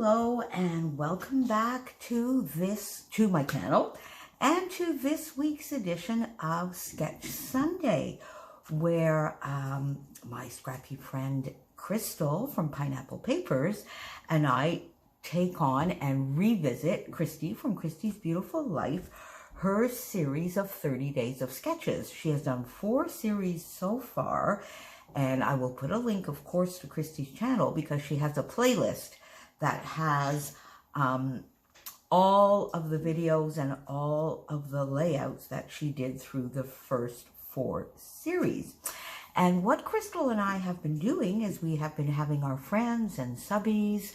Hello and welcome back to my channel and to this week's edition of Sketch Sunday, where my scrappy friend Crystal from Pineapple Papers and I take on and revisit Christy from Christy's Beautiful Life, her series of 30 days of sketches. She has done 4 series so far, and I will put a link, of course, to Christy's channel because she has a playlist that has all of the videos and all of the layouts that she did through the first 4 series. And what Crystal and I have been doing is we have been having our friends and subbies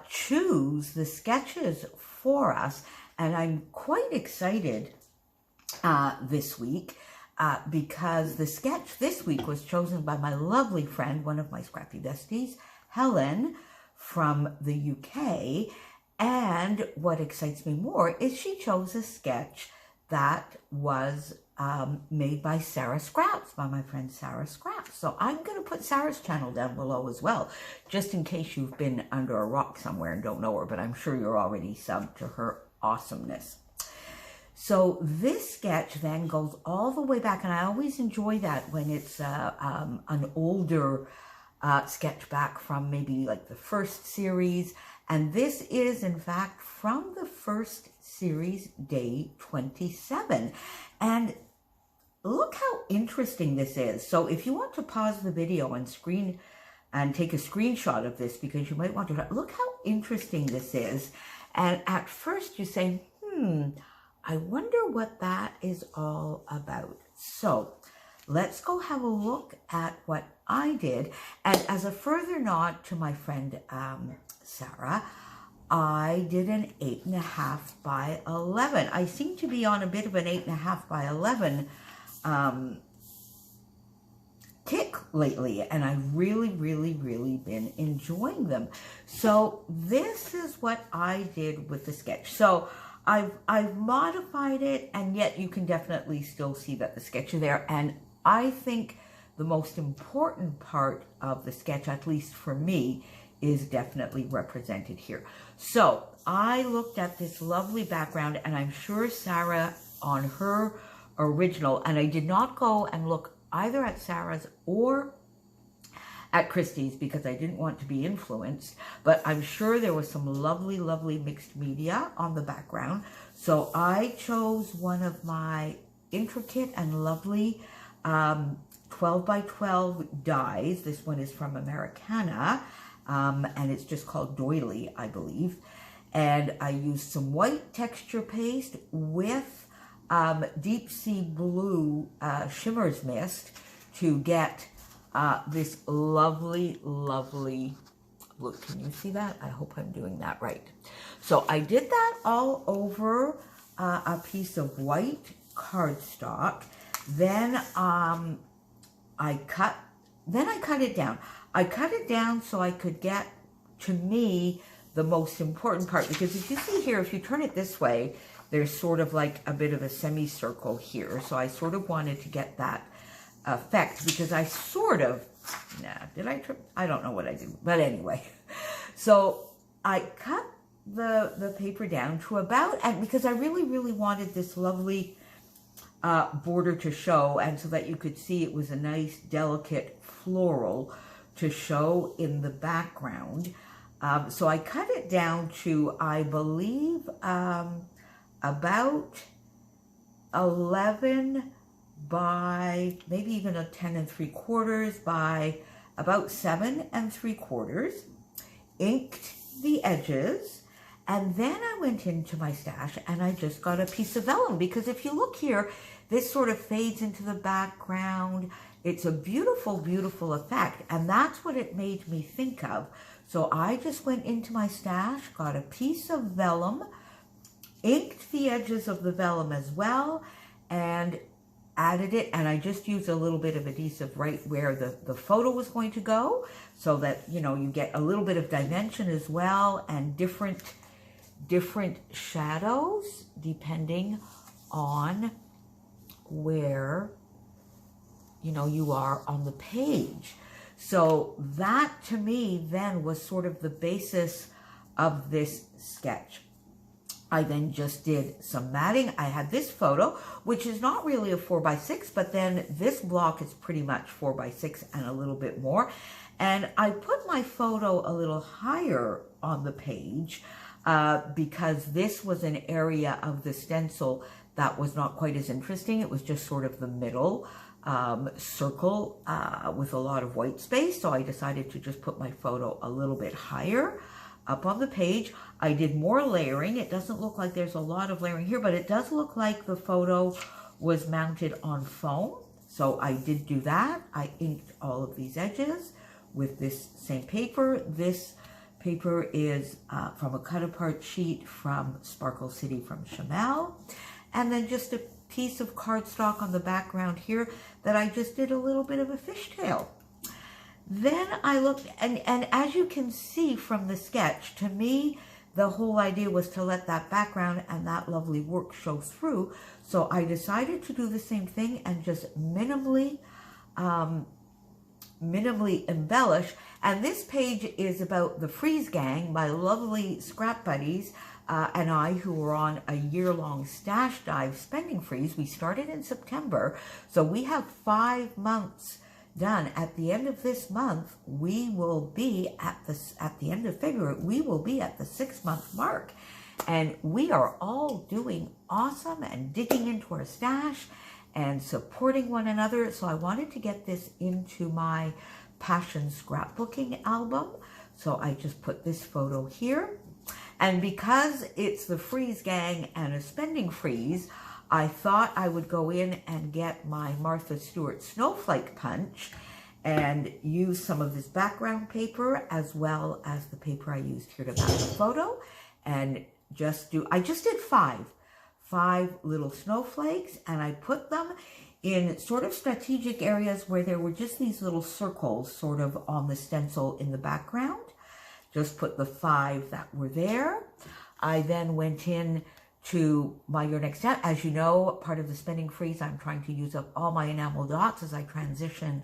choose the sketches for us. And I'm quite excited this week because the sketch this week was chosen by my lovely friend, one of my scrappy besties, Helen, from the UK. And what excites me more is she chose a sketch that was made by Sara Scraps, by my friend Sara Scraps. So I'm going to put Sara's channel down below as well, just in case you've been under a rock somewhere and don't know her, but I'm sure you're already subbed to her awesomeness. So this sketch then goes all the way back, and I always enjoy that when it's an older sketch back from maybe like the first series. And this is in fact from the first series, day 27. And look how interesting this is. So if you want to pause the video and take a screenshot of this, because you might want to look how interesting this is. And at first you say, I wonder what that is all about. So let's go have a look at what I did. And as a further nod to my friend Sara, I did an 8.5 by 11. I seem to be on a bit of an 8.5 by 11 kick lately, and I've really been enjoying them. So this is what I did with the sketch. So I've modified it, and yet you can definitely still see that the sketch is there. And I think the most important part of the sketch, at least for me, is definitely represented here. So I looked at this lovely background, and I'm sure Sara on her original, and I did not go and look either at Sara's or at Christy's because I didn't want to be influenced, but I'm sure there was some lovely mixed media on the background. So I chose one of my intricate and lovely 12 by 12 dies. This one is from Americana, and it's just called Doily, I believe. And I used some white texture paste with deep sea blue shimmer's mist to get this lovely blue. Can you see that? I hope I'm doing that right. So I did that all over a piece of white cardstock. Then I cut it down. I cut it down so I could get, to me, the most important part. Because if you see here, if you turn it this way, there's sort of like a bit of a semicircle here. So I sort of wanted to get that effect because I sort of, did I trip? I don't know what I did, but anyway. So I cut the paper down to about, and because I really wanted this lovely border to show, and so that you could see it was a nice delicate floral to show in the background. So I cut it down to, I believe, about 11 by maybe even a 10 3/4 by about 7 3/4, inked the edges, and then I went into my stash and I just got a piece of vellum, because if you look here, this sort of fades into the background. It's a beautiful effect, and that's what it made me think of. So I just went into my stash, got a piece of vellum, inked the edges of the vellum as well, and added it, and I just used a little bit of adhesive right where the photo was going to go, so that, you know, you get a little bit of dimension as well, and different shadows depending on where, you know, you are on the page. So that to me then was sort of the basis of this sketch. I then just did some matting. I had this photo, which is not really a 4x6, but then this block is pretty much 4x6 and a little bit more. And I put my photo a little higher on the page because this was an area of the stencil that was not quite as interesting. It was just sort of the middle circle with a lot of white space. So I decided to just put my photo a little bit higher up on the page. I did more layering. It doesn't look like there's a lot of layering here, but it does look like the photo was mounted on foam. So I did do that. I inked all of these edges with this same paper. This paper is from a cut apart sheet from Sparkle City from Chamel. And then just a piece of cardstock on the background here that I just did a little bit of a fishtail. Then I looked, and as you can see from the sketch, to me, the whole idea was to let that background and that lovely work show through. So I decided to do the same thing and just minimally embellish. And this page is about the Freeze Gang, my lovely scrap buddies, and I, who were on a year-long stash dive spending freeze. We started in September, so we have 5 months done. At the end of this month, we will be at the end of February, we will be at the 6-month mark. And we are all doing awesome and digging into our stash and supporting one another. So I wanted to get this into my passion scrapbooking album. So I just put this photo here. And because it's the Freeze Gang and a spending freeze, I thought I would go in and get my Martha Stewart Snowflake Punch and use some of this background paper as well as the paper I used here to back the photo, and I just did five little snowflakes, and I put them in sort of strategic areas where there were just these little circles sort of on the stencil in the background. Just put the 5 that were there. I then went in to my Your Next Step. As you know, part of the spending freeze, I'm trying to use up all my enamel dots as I transition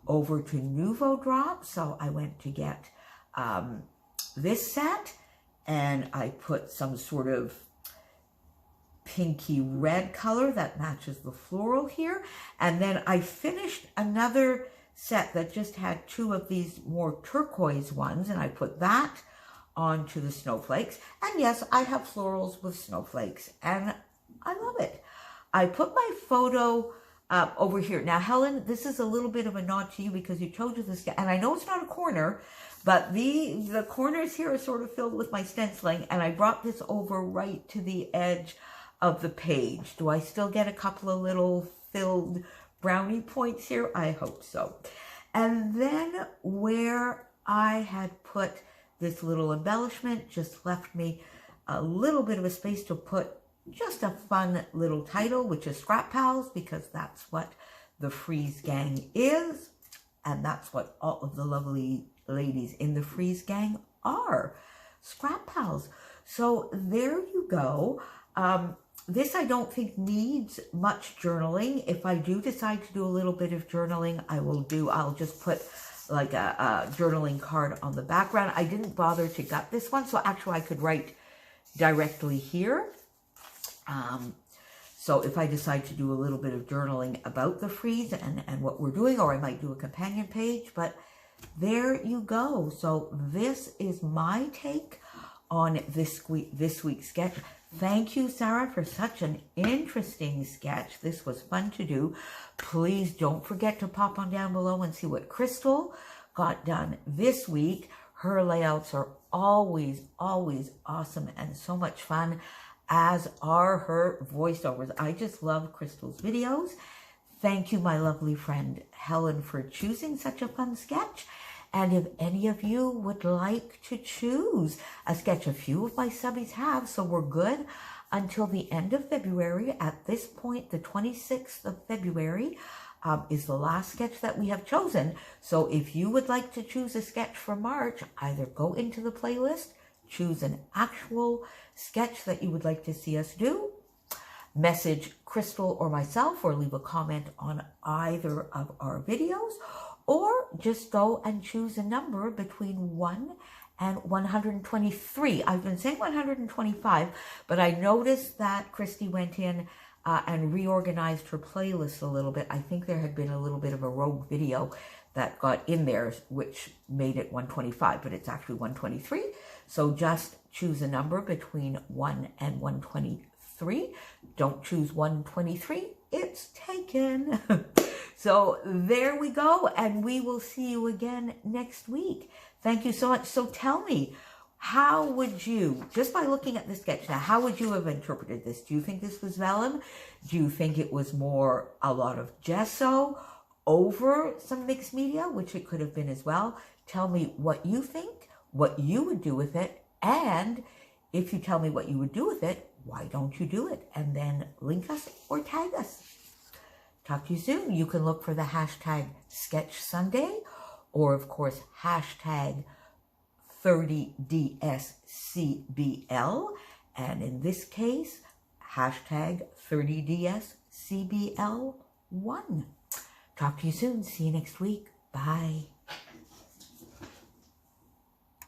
over to Nouveau Drop. So I went to get this set, and I put some sort of pinky red color that matches the floral here. And then I finished another set that just had 2 of these more turquoise ones, and I put that onto the snowflakes. And yes, I have florals with snowflakes, and I love it. I put my photo over here. Now, Helen, this is a little bit of a nod to you because you told you this, and I know it's not a corner, but the corners here are sort of filled with my stenciling, and I brought this over right to the edge of the page. Do I still get a couple of little filled brownie points here? I hope so. And then where I had put this little embellishment just left me a little bit of a space to put just a fun little title, which is Scrap Pals, because that's what the Freeze Gang is, and that's what all of the lovely ladies in the Freeze Gang are, Scrap Pals. So there you go. This I don't think needs much journaling. If I do decide to do a little bit of journaling, I'll just put like a journaling card on the background. I didn't bother to gut this one, so actually I could write directly here. So if I decide to do a little bit of journaling about the freeze and what we're doing, or I might do a companion page, but there you go. So this is my take on this week's sketch. Thank you, Sarah, for such an interesting sketch. This was fun to do. Please don't forget to pop on down below and see what Crystal got done this week. Her layouts are always, always awesome and so much fun, as are her voiceovers. I just love Crystal's videos. Thank you, my lovely friend Helen, for choosing such a fun sketch. And if any of you would like to choose a sketch, a few of my subbies have, so we're good until the end of February. At this point, the 26th of February is the last sketch that we have chosen. So if you would like to choose a sketch for March, either go into the playlist, choose an actual sketch that you would like to see us do, message Crystal or myself, or leave a comment on either of our videos, or just go and choose a number between 1 and 123. I've been saying 125, but I noticed that Christy went in and reorganized her playlist a little bit. I think there had been a little bit of a rogue video that got in there, which made it 125, but it's actually 123. So just choose a number between 1 and 123. Don't choose 123. It's taken. So there we go, and we will see you again next week. Thank you so much. So tell me, how would you, just by looking at the sketch now, how would you have interpreted this? Do you think this was vellum? Do you think it was more a lot of gesso over some mixed media, which it could have been as well? Tell me what you think, what you would do with it, and if you tell me what you would do with it, why don't you do it? And then link us or tag us. Talk to you soon. You can look for the hashtag Sketch Sunday, or of course, hashtag 30DSCBL, and in this case, hashtag 30DSCBL1. Talk to you soon. See you next week. Bye.